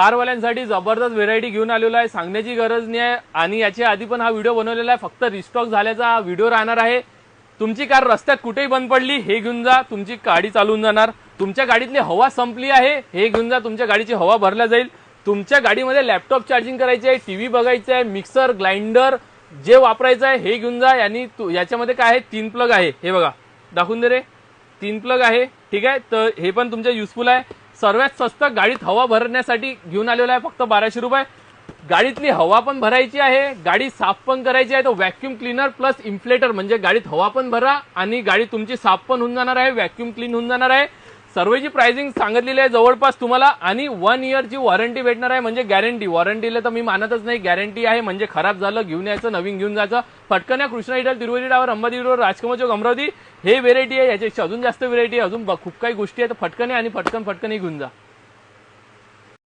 कारवाल्यांसाठी जबरदस्त व्हेरायटी घेऊन आलेलो आहे, सांगण्याची गरज नाही आहे। आणि याच्या आधी पण हा व्हिडिओ बनवलेला आहे, फक्त रिस्टॉक झाल्याचा हा व्हिडिओ राहणार आहे। तुमची कार रस्त्यात कुठेही बंद पडली हे घेऊन जा, तुमची गाडी चालून जाणार। तुमच्या गाडीतली हवा संपली आहे हे घेऊन जा, तुमच्या गाडीची हवा भरल्या जाईल। तुमच्या गाडीमध्ये लॅपटॉप चार्जिंग करायची आहे, टीव्ही बघायचा आहे, मिक्सर ग्राइंडर जे वापरायचं आहे हे घेऊन जा। याच्यामध्ये काय आहे, 3 प्लग आहे, हे बघा दाखवून दे रे, 3 प्लग आहे, ठीक आहे। तर हे पण तुमच्या युजफुल आहे। सर्वात स्वस्त गाडीत हवा भरण्यासाठी घेऊन आलेला आहे, फक्त 1200 रुपये। गाडीतली हवा पण भरायची आहे, गाडी साफ पण करायची आहे। तो व्हॅक्यूम क्लीनर प्लस इन्फ्लेटर म्हणजे गाडीत हवा पण भरा आणि गाडी तुमची साफ पण होऊन जाणार आहे, व्हॅक्यूम क्लीन होऊन जाणार आहे। सर्वेची प्राइसिंग सांगितलेली आहे जवळपास तुम्हाला, आणि 1 इयरची वॉरंटी भेटणार आहे, म्हणजे गॅरंटी। वॉरंटीला तर मी मानतच नाही, गॅरंटी आहे म्हणजे खराब झालं घेऊन यायचं, नवीन घेऊन जायचं। फटकन या कृष्णा हिटल तिरुवरी टावर अंबादेवी रोड राजकमल चौक अमरावती हे व्हेरायटी आहे। याच्यापेक्षा अजून जास्त व्हेरायटी आहे, अजून खूप काही गोष्टी आहेत। फटकन आणि फटकन घेऊन जा।